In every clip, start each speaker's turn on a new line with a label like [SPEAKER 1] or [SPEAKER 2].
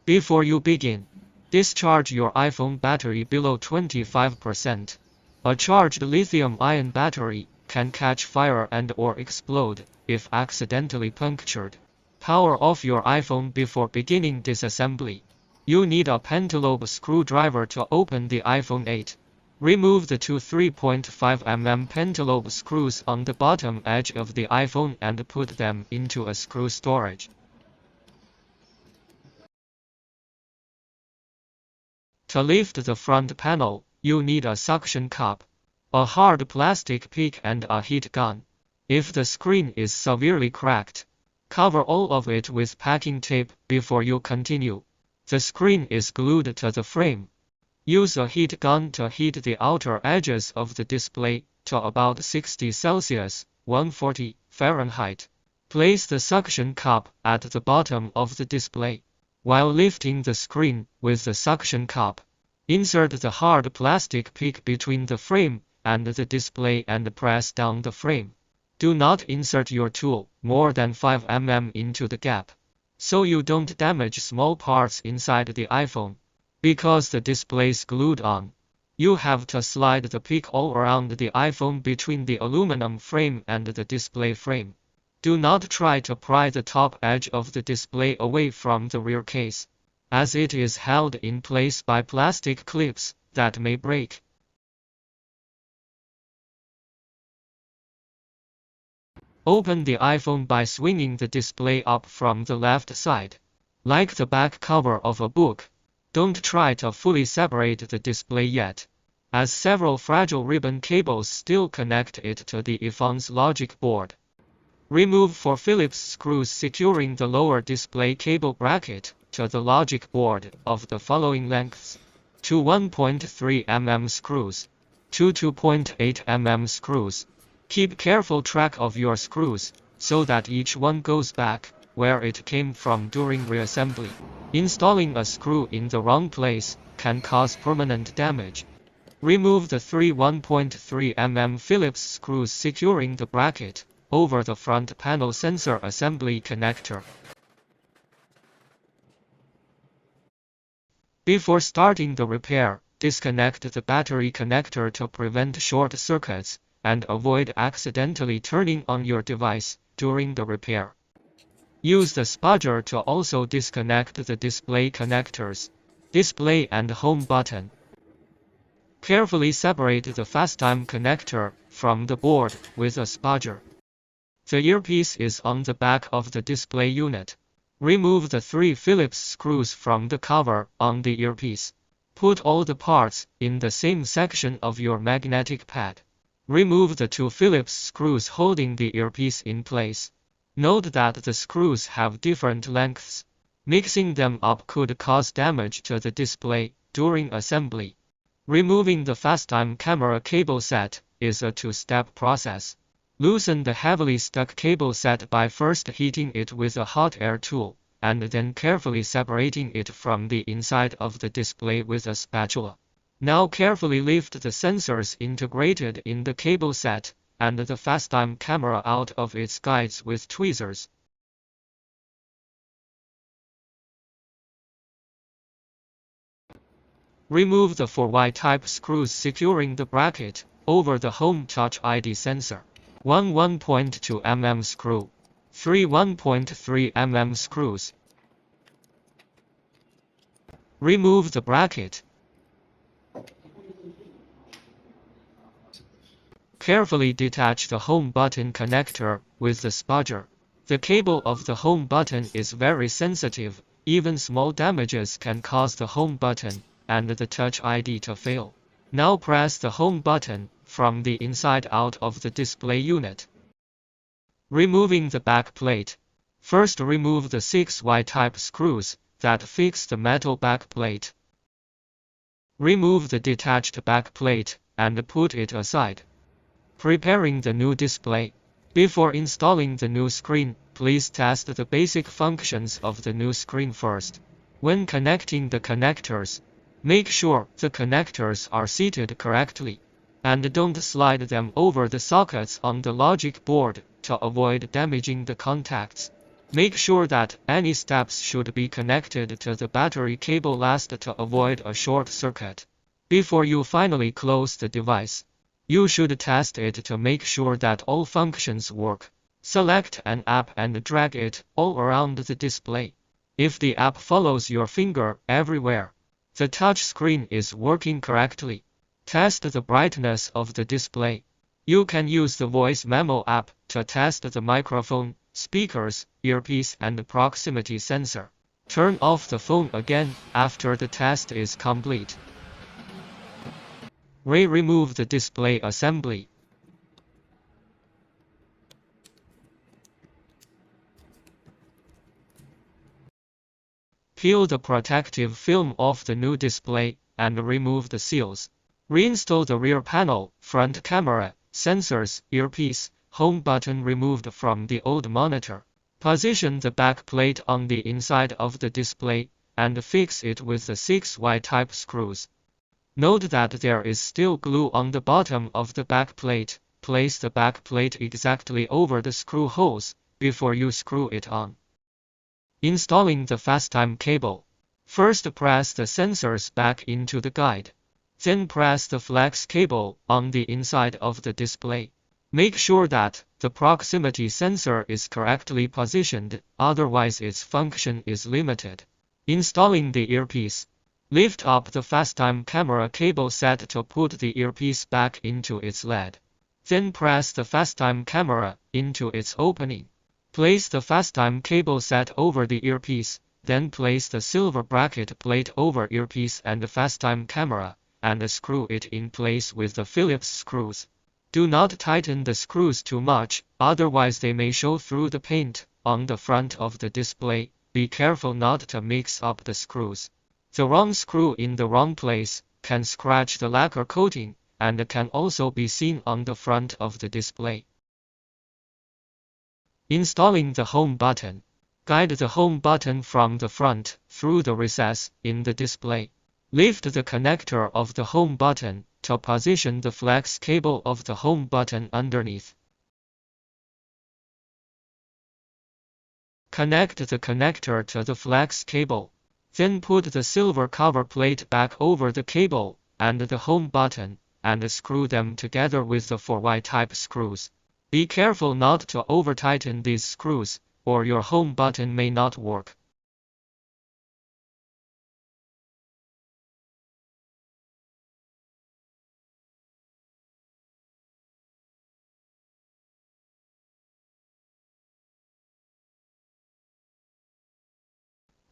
[SPEAKER 1] Before you begin, discharge your iPhone battery below 25%. A charged lithium-ion battery can catch fire and/or explode if accidentally punctured. Power off your iPhone before beginning disassembly. You need a pentalobe screwdriver to open the iPhone 8. Remove the two 3.5 mm pentalobe screws on the bottom edge of the iPhone and put them into a screw storage. To lift the front panel, you need a suction cup, a hard plastic pick and a heat gun. If the screen is severely cracked, cover all of it with packing tape before you continue. The screen is glued to the frame. Use a heat gun to heat the outer edges of the display to about 60 Celsius, 140 Fahrenheit. Place the suction cup at the bottom of the display. While lifting the screen with the suction cup, insert the hard plastic pick between the frame and the display and press down the frame. Do not insert your tool more than 5 mm into the gap, so you don't damage small parts inside the iPhone. Because the display's glued on, you have to slide the pick all around the iPhone between the aluminum frame and the display frame. Do not try to pry the top edge of the display away from the rear case, as it is held in place by plastic clips that may break. Open the iPhone by swinging the display up from the left side, like the back cover of a book. Don't try to fully separate the display yet, as several fragile ribbon cables still connect it to the iPhone's logic board. Remove 4 Phillips screws securing the lower display cable bracket to the logic board of the following lengths: 2 1.3 mm screws, 2 2.8 mm screws. Keep careful track of your screws, so that each one goes back where it came from during reassembly. Installing a screw in the wrong place can cause permanent damage. Remove the 3 1.3 mm Phillips screws securing the bracket over the front panel sensor assembly connector. Before starting the repair, disconnect the battery connector to prevent short circuits and avoid accidentally turning on your device during the repair. Use the spudger to also disconnect the display connectors, display and home button. Carefully separate the FaceTime connector from the board with a spudger. The earpiece is on the back of the display unit. Remove the 3 Phillips screws from the cover on the earpiece. Put all the parts in the same section of your magnetic pad. Remove the 2 Phillips screws holding the earpiece in place. Note that the screws have different lengths. Mixing them up could cause damage to the display during assembly. Removing the FaceTime camera cable set is a 2-step process. Loosen the heavily stuck cable set by first heating it with a hot air tool, and then carefully separating it from the inside of the display with a spatula. Now carefully lift the sensors integrated in the cable set and the FaceTime camera out of its guides with tweezers. Remove the 4 Y-type screws securing the bracket over the Home Touch ID sensor. 1 1.2 mm screw, 3 1.3 mm screws. Remove the bracket. Carefully detach the home button connector with the spudger. The cable of the home button is very sensitive. Even small damages can cause the home button and the Touch ID to fail. Now press the home button from the inside out of the display unit. Removing the back plate. First remove the 6 Y-type screws that fix the metal back plate. Remove the detached back plate and put it aside. Preparing the new display. Before installing the new screen, please test the basic functions of the new screen first. When connecting the connectors, make sure the connectors are seated correctly, and don't slide them over the sockets on the logic board to avoid damaging the contacts. Make sure that any steps should be connected to the battery cable last to avoid a short circuit. Before you finally close the device, you should test it to make sure that all functions work. Select an app and drag it all around the display. If the app follows your finger everywhere, the touch screen is working correctly. Test the brightness of the display. You can use the voice memo app to test the microphone, speakers, earpiece and proximity sensor. Turn off the phone again after the test is complete. Remove the display assembly. Peel the protective film off the new display and remove the seals. Reinstall the rear panel, front camera, sensors, earpiece, home button removed from the old monitor. Position the back plate on the inside of the display and fix it with the 6 Y-type screws. Note that there is still glue on the bottom of the back plate. Place the back plate exactly over the screw holes before you screw it on. Installing the FasteTime cable. First press the sensors back into the guide. Then press the flex cable on the inside of the display. Make sure that the proximity sensor is correctly positioned, otherwise its function is limited. Installing the earpiece. Lift up the FasteTime camera cable set to put the earpiece back into its lead. Then press the FasteTime camera into its opening. Place the FasteTime cable set over the earpiece, then place the silver bracket plate over earpiece and the FasteTime camera, and screw it in place with the Phillips screws. Do not tighten the screws too much, otherwise they may show through the paint on the front of the display. Be careful not to mix up the screws. The wrong screw in the wrong place can scratch the lacquer coating and can also be seen on the front of the display. Installing the home button. Guide the home button from the front through the recess in the display. Lift the connector of the home button to position the flex cable of the home button underneath. Connect the connector to the flex cable. Then put the silver cover plate back over the cable and the home button, and screw them together with the 4 Y-type screws. Be careful not to over-tighten these screws, or your home button may not work.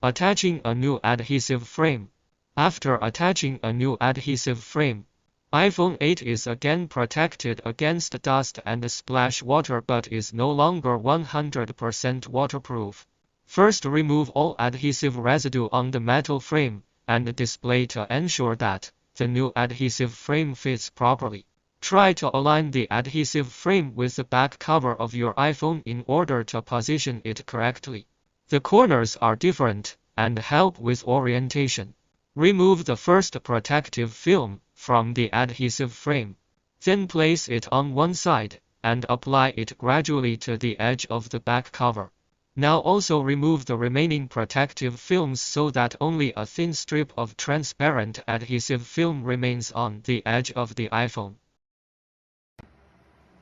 [SPEAKER 1] Attaching a new adhesive frame. After attaching a new adhesive frame, iPhone 8 is again protected against dust and splash water but is no longer 100% waterproof. First, remove all adhesive residue on the metal frame and display to ensure that the new adhesive frame fits properly. Try to align the adhesive frame with the back cover of your iPhone in order to position it correctly. The corners are different and help with orientation. Remove the first protective film from the adhesive frame. Then place it on one side and apply it gradually to the edge of the back cover. Now also remove the remaining protective films so that only a thin strip of transparent adhesive film remains on the edge of the iPhone.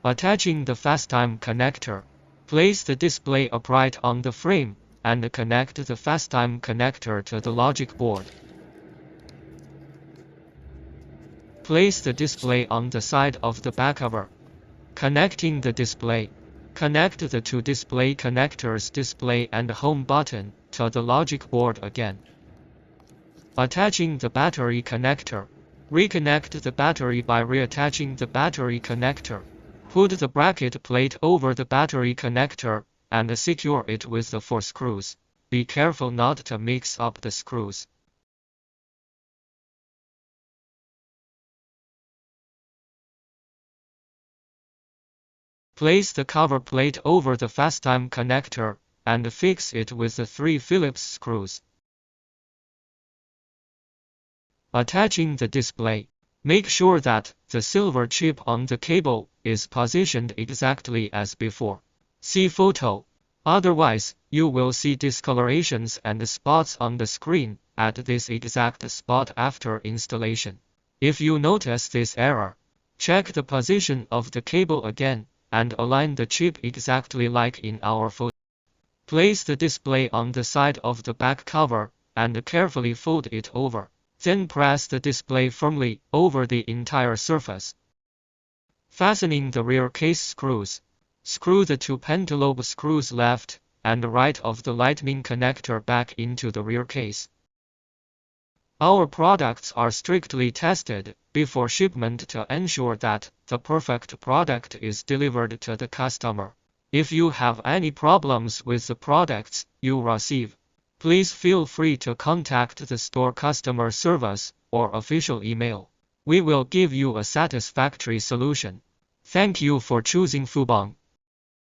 [SPEAKER 1] Attaching the FasteTime connector. Place the display upright on the frame and connect the FasteTime connector to the logic board. Place the display on the side of the back cover. Connecting the display. Connect the two display connectors, display and home button, to the logic board again. Attaching the battery connector. Reconnect the battery by reattaching the battery connector. Put the bracket plate over the battery connector and secure it with the 4 screws. Be careful not to mix up the screws. Place the cover plate over the FasteTime connector and fix it with the 3 Phillips screws. Attaching the display. Make sure that the silver chip on the cable is positioned exactly as before. See photo. Otherwise, you will see discolorations and spots on the screen at this exact spot after installation. If you notice this error, check the position of the cable again and align the chip exactly like in our photo. Place the display on the side of the back cover and carefully fold it over. Then press the display firmly over the entire surface. Fastening the rear case screws. Screw the two pentalobe screws left and right of the lightning connector back into the rear case. Our products are strictly tested before shipment to ensure that the perfect product is delivered to the customer. If you have any problems with the products you receive, please feel free to contact the store customer service or official email. We will give you a satisfactory solution. Thank you for choosing FOOBONG.